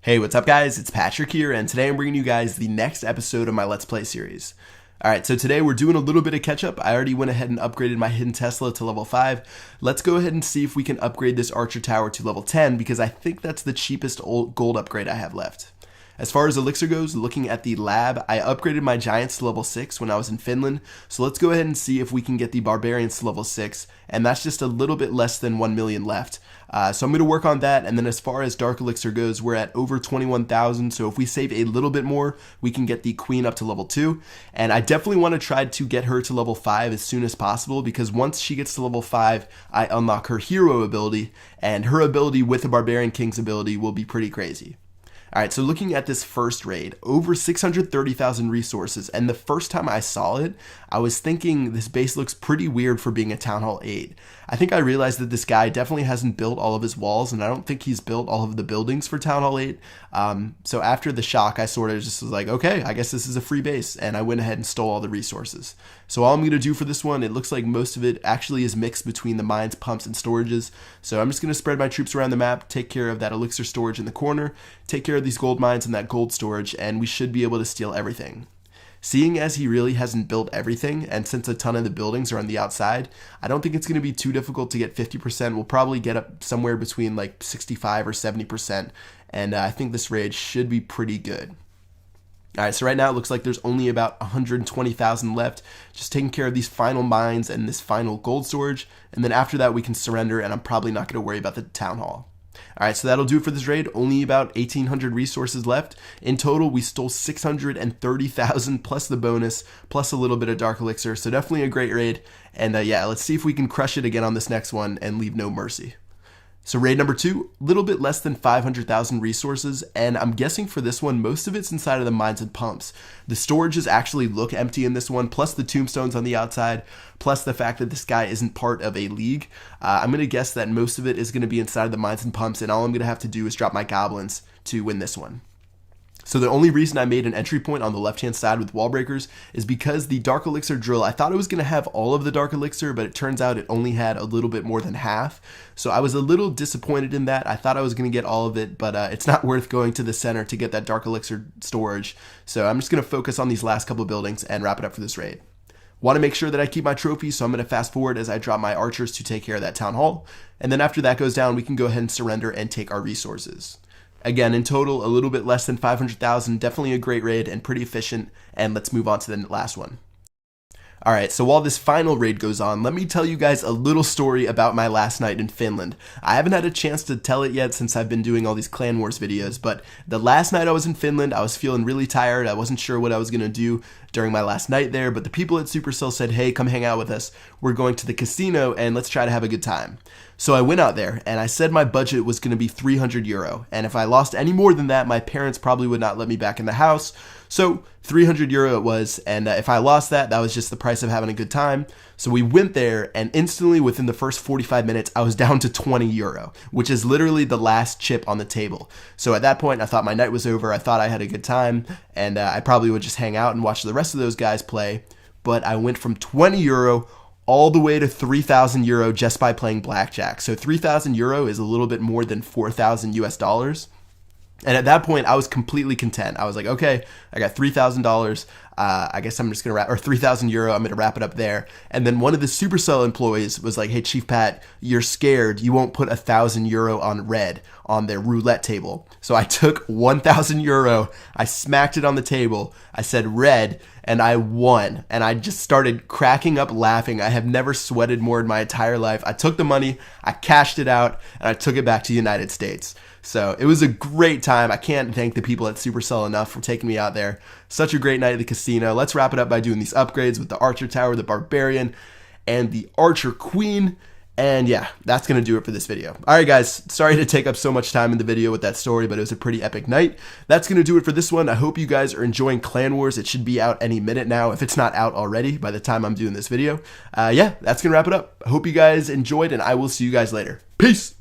Hey, what's up guys? It's Patrick here, and today I'm bringing you guys the next episode of my Let's Play series. Alright, so today we're doing a little bit of catch up. I already went ahead and upgraded my hidden Tesla to level 5. Let's go ahead and see if we can upgrade this Archer Tower to level 10 because I think that's the cheapest gold upgrade I have left. As far as Elixir goes, looking at the lab, I upgraded my Giants to level 6 when I was in Finland, so let's go ahead and see if we can get the Barbarians to level 6, and that's just a little bit less than 1 million left. So I'm going to work on that, and then as far as Dark Elixir goes, we're at over 21,000, so if we save a little bit more, we can get the Queen up to level 2, and I definitely want to try to get her to level 5 as soon as possible, because once she gets to level 5, I unlock her hero ability, and her ability with the Barbarian King's ability will be pretty crazy. Alright, so looking at this first raid, over 630,000 resources, and the first time I saw it, I was thinking this base looks pretty weird for being a Town Hall 8. I think I realized that this guy definitely hasn't built all of his walls, and I don't think he's built all of the buildings for Town Hall 8. So after the shock, I sort of just was like, okay, I guess this is a free base, and I went ahead and stole all the resources. So all I'm going to do for this one, it looks like most of it actually is mixed between the mines, pumps, and storages. So I'm just going to spread my troops around the map, take care of that elixir storage in the corner, take care of these gold mines and that gold storage, and we should be able to steal everything. Seeing as he really hasn't built everything, and since a ton of the buildings are on the outside, I don't think it's going to be too difficult to get 50%. We'll probably get up somewhere between like 65 or 70%, and I think this raid should be pretty good. Alright, so right now it looks like there's only about 120,000 left, just taking care of these final mines and this final gold storage, and then after that we can surrender, and I'm probably not going to worry about the town hall. Alright, so that'll do it for this raid. Only about 1,800 resources left. In total, we stole 630,000 plus the bonus, plus a little bit of Dark Elixir, so definitely a great raid. And yeah, let's see if we can crush it again on this next one and leave no mercy. So raid number 2, a little bit less than 500,000 resources, and I'm guessing for this one, most of it's inside of the mines and pumps. The storages actually look empty in this one, plus the tombstones on the outside, plus the fact that this guy isn't part of a league. I'm going to guess that most of it is going to be inside of the mines and pumps, and all I'm going to have to do is drop my goblins to win this one. So the only reason I made an entry point on the left-hand side with wall breakers is because the Dark Elixir drill, I thought it was going to have all of the Dark Elixir, but it turns out it only had a little bit more than half. So I was a little disappointed in that. I thought I was going to get all of it, but it's not worth going to the center to get that Dark Elixir storage. So I'm just going to focus on these last couple buildings and wrap it up for this raid. Want to make sure that I keep my trophies, so I'm going to fast forward as I drop my archers to take care of that town hall. And then after that goes down, we can go ahead and surrender and take our resources. Again, in total, a little bit less than 500,000, definitely a great raid and pretty efficient, and let's move on to the last one. Alright, so while this final raid goes on, let me tell you guys a little story about my last night in Finland. I haven't had a chance to tell it yet since I've been doing all these Clan Wars videos, but the last night I was in Finland, I was feeling really tired. I wasn't sure what I was going to do during my last night there, but the people at Supercell said, hey, come hang out with us. We're going to the casino and let's try to have a good time. So I went out there and I said my budget was going to be 300 euro. And if I lost any more than that, my parents probably would not let me back in the house. So 300 euro it was. And if I lost that, that was just the price of having a good time. So we went there and instantly within the first 45 minutes, I was down to 20 euro, which is literally the last chip on the table. So at that point, I thought my night was over. I thought I had a good time and I probably would just hang out and watch the rest of those guys play. But I went from 20 euro all the way to 3,000 euro just by playing blackjack. So 3,000 euro is a little bit more than 4,000 US dollars. And at that point, I was completely content. I was like, okay, I got $3,000. I guess I'm just going to wrap, or 3,000 euro, I'm going to wrap it up there. And then one of the Supercell employees was like, hey, Chief Pat, you're scared. You won't put 1,000 euro on red on their roulette table. So I took 1,000 euro, I smacked it on the table, I said red, and I won. And I just started cracking up laughing. I have never sweated more in my entire life. I took the money, I cashed it out, and I took it back to the United States. So it was a great time. I can't thank the people at Supercell enough for taking me out there. Such a great night at the casino. Let's wrap it up by doing these upgrades with the Archer Tower, the Barbarian, and the Archer Queen. And yeah, that's going to do it for this video. Alright guys, sorry to take up so much time in the video with that story, but it was a pretty epic night. That's going to do it for this one. I hope you guys are enjoying Clan Wars. It should be out any minute now, if it's not out already by the time I'm doing this video. Yeah, that's going to wrap it up. I hope you guys enjoyed, and I will see you guys later. Peace!